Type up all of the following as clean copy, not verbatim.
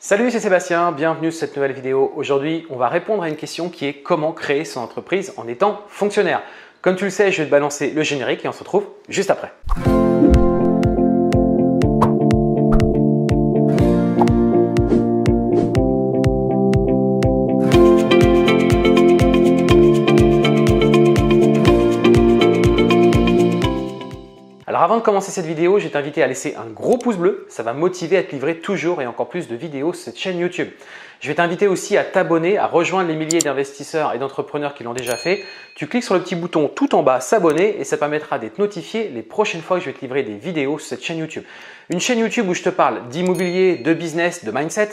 Salut, c'est Sébastien, bienvenue sur cette nouvelle vidéo. Aujourd'hui, on va répondre à une question qui est comment créer son entreprise en étant fonctionnaire. Comme tu le sais, je vais te balancer le générique et on se retrouve juste après. Alors avant de commencer cette vidéo, je vais t'inviter à laisser un gros pouce bleu, ça va me motiver à te livrer toujours et encore plus de vidéos sur cette chaîne YouTube. Je vais t'inviter aussi à t'abonner, à rejoindre les milliers d'investisseurs et d'entrepreneurs qui l'ont déjà fait. Tu cliques sur le petit bouton tout en bas, s'abonner et ça permettra d'être notifié les prochaines fois que je vais te livrer des vidéos sur cette chaîne YouTube. Une chaîne YouTube où je te parle d'immobilier, de business, de mindset,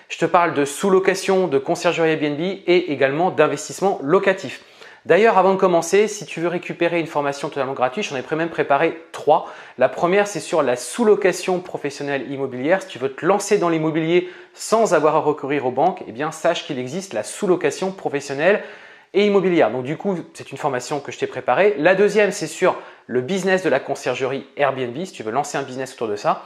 je te parle de sous-location, de conciergerie Airbnb et également d'investissement locatif. D'ailleurs, avant de commencer, si tu veux récupérer une formation totalement gratuite, j'en ai même préparé 3. La première, c'est sur la sous-location professionnelle immobilière. Si tu veux te lancer dans l'immobilier sans avoir à recourir aux banques, eh bien, sache qu'il existe la sous-location professionnelle et immobilière. Donc du coup, c'est une formation que je t'ai préparée. La deuxième, c'est sur le business de la conciergerie Airbnb, si tu veux lancer un business autour de ça.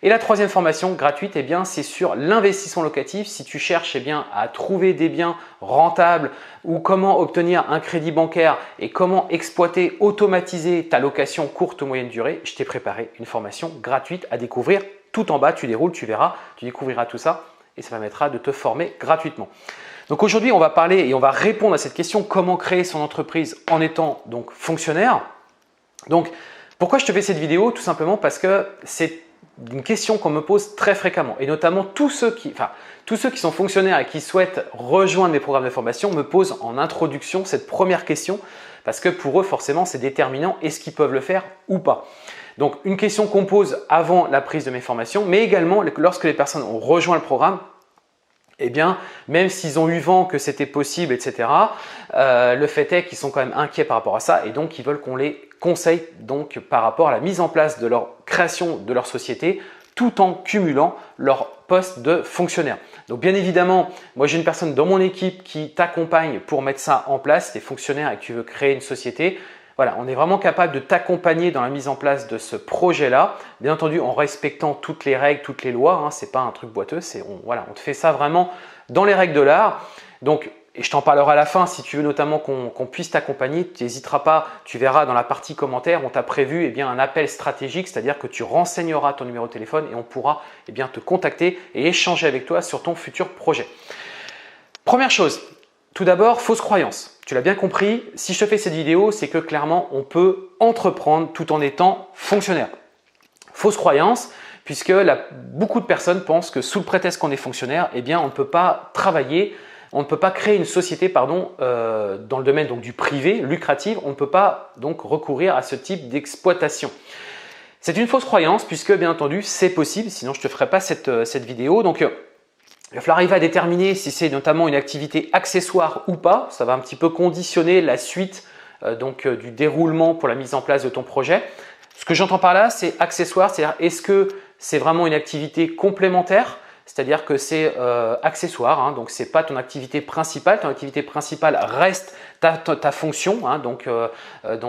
Et la troisième formation gratuite, eh bien, c'est sur l'investissement locatif. Si tu cherches à trouver des biens rentables ou comment obtenir un crédit bancaire et comment exploiter, automatiser ta location courte ou moyenne durée, je t'ai préparé une formation gratuite à découvrir. Tout en bas, tu déroules, tu verras, tu découvriras tout ça et ça permettra de te former gratuitement. Donc aujourd'hui, on va parler et on va répondre à cette question comment créer son entreprise en étant donc fonctionnaire. Donc, pourquoi je te fais cette vidéo? Tout simplement parce que c'est une question qu'on me pose très fréquemment et notamment tous ceux qui sont fonctionnaires et qui souhaitent rejoindre mes programmes de formation me posent en introduction cette première question parce que pour eux forcément c'est déterminant, est-ce qu'ils peuvent le faire ou pas. Donc une question qu'on pose avant la prise de mes formations mais également lorsque les personnes ont rejoint le programme, eh bien, même s'ils ont eu vent que c'était possible, etc., le fait est qu'ils sont quand même inquiets par rapport à ça et donc ils veulent qu'on les conseille donc par rapport à la mise en place de leur création de leur société tout en cumulant leur poste de fonctionnaire. Donc bien évidemment, moi j'ai une personne dans mon équipe qui t'accompagne pour mettre ça en place, tu es fonctionnaire et que tu veux créer une société. Voilà, on est vraiment capable de t'accompagner dans la mise en place de ce projet-là, bien entendu en respectant toutes les règles, toutes les lois, hein, ce n'est pas un truc boiteux, on te fait ça vraiment dans les règles de l'art. Donc, et je t'en parlerai à la fin, si tu veux notamment qu'on puisse t'accompagner, tu n'hésiteras pas, tu verras dans la partie commentaires, on t'a prévu un appel stratégique, c'est-à-dire que tu renseigneras ton numéro de téléphone et on pourra te contacter et échanger avec toi sur ton futur projet. Première chose, tout d'abord, fausse croyance. Tu l'as bien compris, si je te fais cette vidéo, c'est que clairement, on peut entreprendre tout en étant fonctionnaire. Fausse croyance, puisque beaucoup de personnes pensent que sous le prétexte qu'on est fonctionnaire, eh bien, on ne peut pas travailler, on ne peut pas créer une société dans le domaine donc, du privé, lucratif, on ne peut pas donc recourir à ce type d'exploitation. C'est une fausse croyance puisque bien entendu, c'est possible, sinon je ne te ferai pas cette vidéo. Donc, il va falloir arriver à déterminer si c'est notamment une activité accessoire ou pas. Ça va un petit peu conditionner la suite du déroulement pour la mise en place de ton projet. Ce que j'entends par là, c'est accessoire, c'est-à-dire est-ce que c'est vraiment une activité complémentaire? C'est-à-dire que c'est accessoire, hein, donc ce n'est pas ton activité principale. Ton activité principale reste ta fonction, hein, donc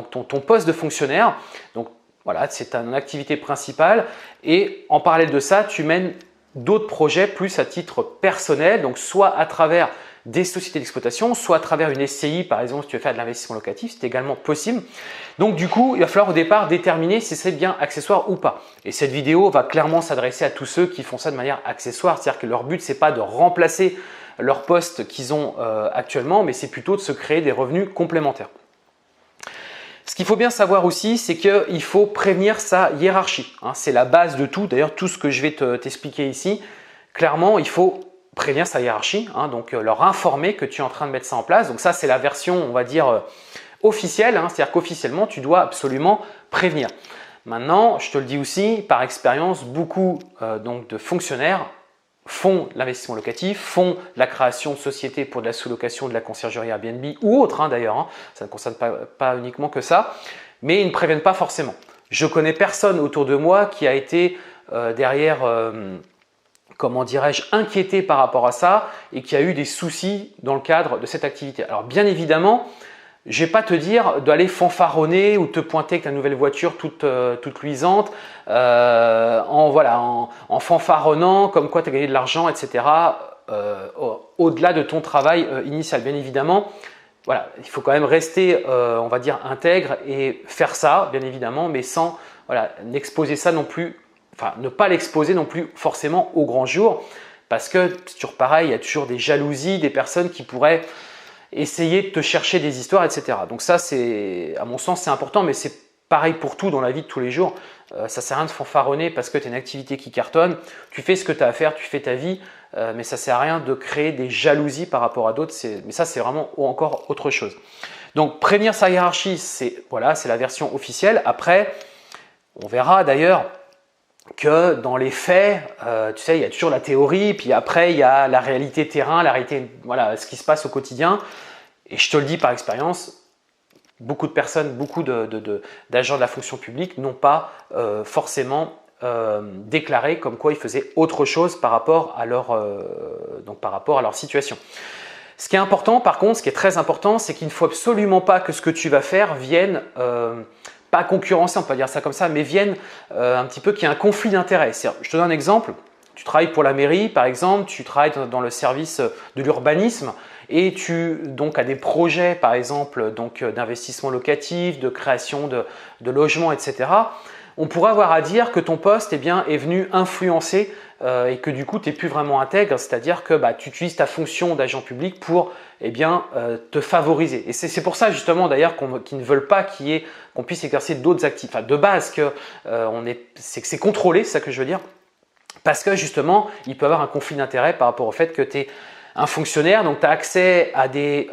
ton poste de fonctionnaire. Donc voilà, c'est ton activité principale et en parallèle de ça, tu mènes d'autres projets plus à titre personnel, donc soit à travers des sociétés d'exploitation, soit à travers une SCI, par exemple, si tu veux faire de l'investissement locatif, c'est également possible. Donc du coup, il va falloir au départ déterminer si c'est bien accessoire ou pas. Et cette vidéo va clairement s'adresser à tous ceux qui font ça de manière accessoire, c'est-à-dire que leur but, ce n'est pas de remplacer leur poste qu'ils ont actuellement, mais c'est plutôt de se créer des revenus complémentaires. Ce qu'il faut bien savoir aussi, c'est qu'il faut prévenir sa hiérarchie. Hein, c'est la base de tout. D'ailleurs, tout ce que je vais t'expliquer ici, clairement, il faut prévenir sa hiérarchie, hein, donc leur informer que tu es en train de mettre ça en place. Donc ça, c'est la version, on va dire, officielle. Hein, c'est-à-dire qu'officiellement, tu dois absolument prévenir. Maintenant, je te le dis aussi, par expérience, beaucoup de fonctionnaires font l'investissement locatif, font la création de sociétés pour de la sous-location, de la conciergerie Airbnb ou autre hein, d'ailleurs, hein, ça ne concerne pas uniquement que ça, mais ils ne préviennent pas forcément. Je connais personne autour de moi qui a été comment dirais-je, inquiété par rapport à ça et qui a eu des soucis dans le cadre de cette activité. Alors bien évidemment, je ne vais pas te dire d'aller fanfaronner ou te pointer avec ta nouvelle voiture toute luisante en fanfaronnant comme quoi tu as gagné de l'argent, etc. Au-delà de ton travail initial. Bien évidemment, voilà, il faut quand même rester, on va dire, intègre et faire ça, bien évidemment, mais sans n'exposer ça non plus, enfin ne pas l'exposer non plus forcément au grand jour, parce que c'est toujours pareil, il y a toujours des jalousies, des personnes qui pourraient essayer de te chercher des histoires, etc. Donc ça, c'est, à mon sens, c'est important, mais c'est pareil pour tout dans la vie de tous les jours. Ça sert à rien de fanfaronner parce que tu as une activité qui cartonne. Tu fais ce que tu as à faire, tu fais ta vie, mais ça sert à rien de créer des jalousies par rapport à d'autres. Mais ça, c'est vraiment encore autre chose. Donc, prévenir sa hiérarchie, c'est la version officielle. Après, on verra d'ailleurs que dans les faits, tu sais, il y a toujours la théorie, puis après, il y a la réalité terrain, la réalité, ce qui se passe au quotidien. Et je te le dis par expérience, beaucoup de personnes, beaucoup d'agents de la fonction publique n'ont pas forcément déclaré comme quoi ils faisaient autre chose par rapport à leur situation. Ce qui est important, par contre, ce qui est très important, c'est qu'il ne faut absolument pas que ce que tu vas faire vienne pas concurrencer, on peut dire ça comme ça, mais viennent un petit peu qu'il y ait un conflit d'intérêts. Je te donne un exemple. Tu travailles pour la mairie, par exemple, tu travailles dans le service de l'urbanisme et tu as des projets, par exemple, d'investissement locatif, de création de logements, etc. On pourrait avoir à dire que ton poste est venu influencer et que du coup, tu n'es plus vraiment intègre, c'est-à-dire que tu utilises ta fonction d'agent public pour te favoriser. Et c'est pour ça justement d'ailleurs qu'ils ne veulent pas qu'on puisse exercer d'autres activités, enfin de base c'est contrôlé, c'est ça que je veux dire, parce que justement, il peut y avoir un conflit d'intérêts par rapport au fait que tu es un fonctionnaire, donc tu as accès à des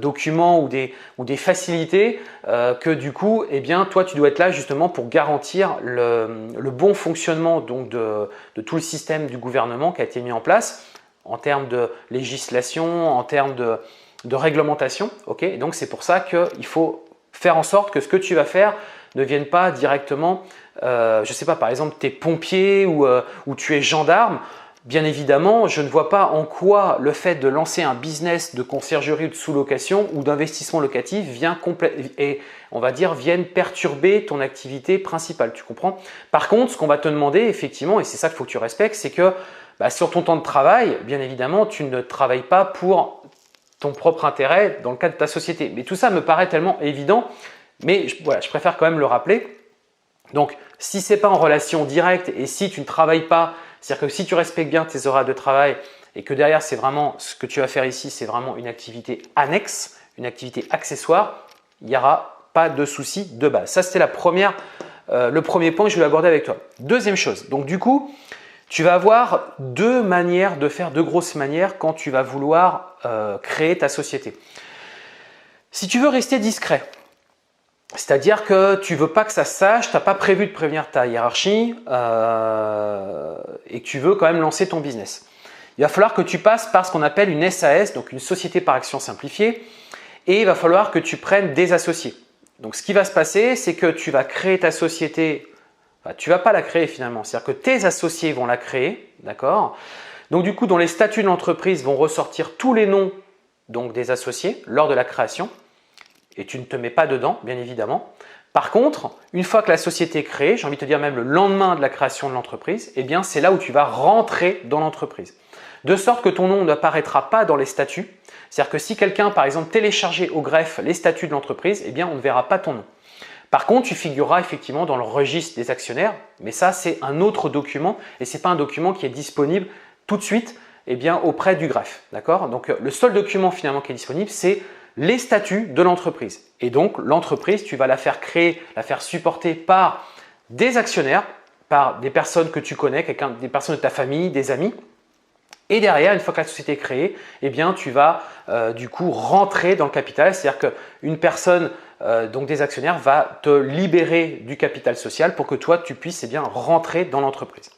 documents ou des facilités que du coup, toi, tu dois être là justement pour garantir le bon fonctionnement de tout le système du gouvernement qui a été mis en place en termes de législation, en termes de réglementation. Okay, et donc, c'est pour ça qu'il faut faire en sorte que ce que tu vas faire ne vienne pas directement, je ne sais pas, par exemple, tu es pompier ou tu es gendarme. Bien évidemment, je ne vois pas en quoi le fait de lancer un business de conciergerie ou de sous-location ou d'investissement locatif viennent perturber ton activité principale. Tu comprends? Par contre, ce qu'on va te demander, effectivement, et c'est ça qu'il faut que tu respectes, c'est que sur ton temps de travail, bien évidemment, tu ne travailles pas pour ton propre intérêt dans le cadre de ta société. Mais tout ça me paraît tellement évident, mais je préfère quand même le rappeler. Donc, si ce n'est pas en relation directe et si tu ne travailles pas, c'est-à-dire que si tu respectes bien tes horaires de travail et que derrière, c'est vraiment ce que tu vas faire ici, c'est vraiment une activité annexe, une activité accessoire, il n'y aura pas de souci de base. Ça, c'était le premier point que je voulais aborder avec toi. Deuxième chose, donc du coup, tu vas avoir deux manières de faire, deux grosses manières quand tu vas vouloir créer ta société. Si tu veux rester discret, c'est-à-dire que tu ne veux pas que ça se sache, tu n'as pas prévu de prévenir ta hiérarchie et que tu veux quand même lancer ton business. Il va falloir que tu passes par ce qu'on appelle une SAS, donc une société par action simplifiée, et il va falloir que tu prennes des associés. Donc ce qui va se passer, c'est que tu vas créer ta société, tu ne vas pas la créer finalement, c'est-à-dire que tes associés vont la créer, d'accord? Donc du coup, dans les statuts de l'entreprise vont ressortir tous les noms des associés lors de la création. Et tu ne te mets pas dedans, bien évidemment. Par contre, une fois que la société est créée, j'ai envie de te dire même le lendemain de la création de l'entreprise, c'est là où tu vas rentrer dans l'entreprise. De sorte que ton nom n'apparaîtra pas dans les statuts. C'est-à-dire que si quelqu'un, par exemple, téléchargeait au greffe les statuts de l'entreprise, on ne verra pas ton nom. Par contre, tu figureras effectivement dans le registre des actionnaires, mais ça, c'est un autre document et ce n'est pas un document qui est disponible tout de suite auprès du greffe. D'accord? Donc, le seul document finalement qui est disponible, c'est les statuts de l'entreprise. Et donc, l'entreprise, tu vas la faire créer, la faire supporter par des actionnaires, par des personnes que tu connais, des personnes de ta famille, des amis. Et derrière, une fois que la société est créée, tu vas du coup rentrer dans le capital. C'est-à-dire qu'une personne, donc des actionnaires, va te libérer du capital social pour que toi, tu puisses rentrer dans l'entreprise.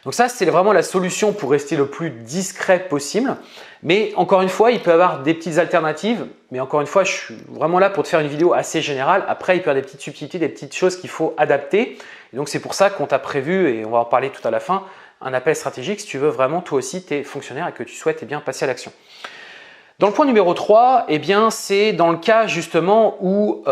Donc ça, c'est vraiment la solution pour rester le plus discret possible. Mais encore une fois, il peut y avoir des petites alternatives. Mais encore une fois, je suis vraiment là pour te faire une vidéo assez générale. Après, il peut y avoir des petites subtilités, des petites choses qu'il faut adapter. Et donc, c'est pour ça qu'on t'a prévu, et on va en parler tout à la fin, un appel stratégique si tu veux vraiment toi aussi, tu es fonctionnaire et que tu souhaites passer à l'action. Dans le point numéro 3, eh bien, c'est dans le cas justement où,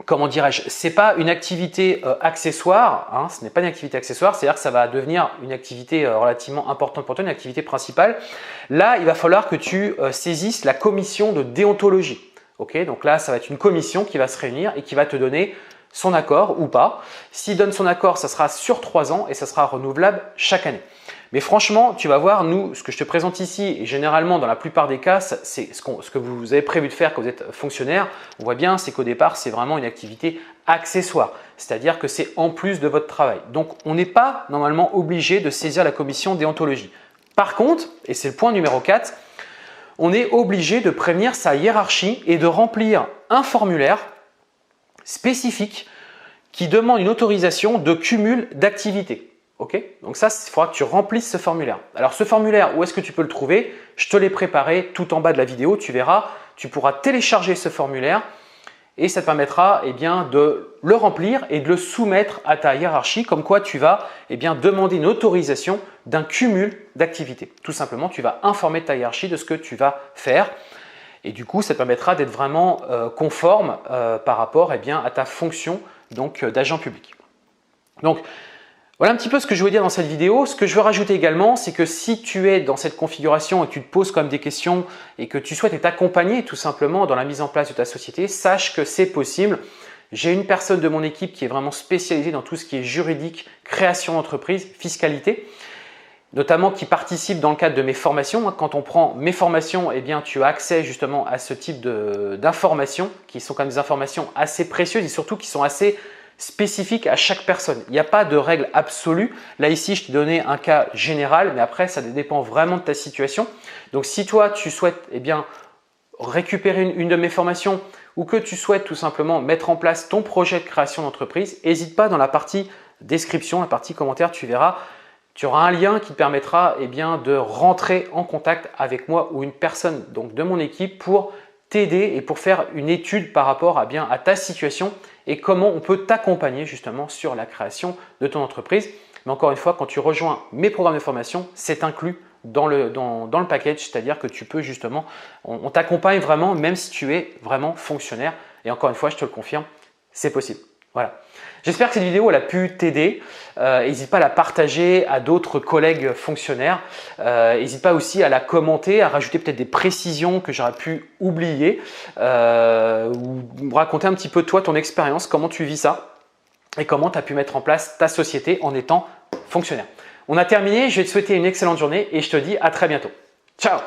comment dirais-je, c'est pas une activité accessoire, hein, ce n'est pas une activité accessoire, c'est-à-dire que ça va devenir une activité relativement importante pour toi, une activité principale. Là, il va falloir que tu saisisses la commission de déontologie. Okay, donc là, ça va être une commission qui va se réunir et qui va te donner son accord ou pas. S'il donne son accord, ça sera sur 3 ans et ça sera renouvelable chaque année. Mais franchement, tu vas voir, nous, ce que je te présente ici, et généralement dans la plupart des cas, c'est ce que vous avez prévu de faire quand vous êtes fonctionnaire. On voit bien, c'est qu'au départ, c'est vraiment une activité accessoire, c'est-à-dire que c'est en plus de votre travail. Donc, on n'est pas normalement obligé de saisir la commission déontologie. Par contre, et c'est le point numéro 4, on est obligé de prévenir sa hiérarchie et de remplir un formulaire spécifique qui demande une autorisation de cumul d'activités. Okay, donc ça, il faudra que tu remplisses ce formulaire. Alors ce formulaire, où est-ce que tu peux le trouver? Je te l'ai préparé tout en bas de la vidéo, tu verras. Tu pourras télécharger ce formulaire et ça te permettra de le remplir et de le soumettre à ta hiérarchie, comme quoi tu vas demander une autorisation d'un cumul d'activités. Tout simplement, tu vas informer ta hiérarchie de ce que tu vas faire et du coup, ça te permettra d'être vraiment conforme par rapport à ta fonction d'agent public. Donc, voilà un petit peu ce que je veux dire dans cette vidéo. Ce que je veux rajouter également, c'est que si tu es dans cette configuration et que tu te poses quand même des questions et que tu souhaites être accompagné tout simplement dans la mise en place de ta société, sache que c'est possible. J'ai une personne de mon équipe qui est vraiment spécialisée dans tout ce qui est juridique, création d'entreprise, fiscalité, notamment qui participe dans le cadre de mes formations. Quand on prend mes formations, tu as accès justement à ce type d'informations qui sont quand même des informations assez précieuses et surtout qui sont assez spécifique à chaque personne. Il n'y a pas de règle absolue. Là, ici, je t'ai donné un cas général, mais après, ça dépend vraiment de ta situation. Donc, si toi, tu souhaites récupérer une de mes formations ou que tu souhaites tout simplement mettre en place ton projet de création d'entreprise, n'hésite pas dans la partie description, la partie commentaire, tu verras, tu auras un lien qui te permettra de rentrer en contact avec moi ou une personne de mon équipe pour t'aider et pour faire une étude par rapport à ta situation et comment on peut t'accompagner justement sur la création de ton entreprise. Mais encore une fois, quand tu rejoins mes programmes de formation, c'est inclus dans le package, c'est-à-dire que tu peux justement, on t'accompagne vraiment même si tu es vraiment fonctionnaire. Et encore une fois, je te le confirme, c'est possible. Voilà. J'espère que cette vidéo elle a pu t'aider. N'hésite pas à la partager à d'autres collègues fonctionnaires. N'hésite pas aussi à la commenter, à rajouter peut-être des précisions que j'aurais pu oublier ou raconter un petit peu toi, ton expérience, comment tu vis ça et comment tu as pu mettre en place ta société en étant fonctionnaire. On a terminé, je vais te souhaiter une excellente journée et je te dis à très bientôt. Ciao!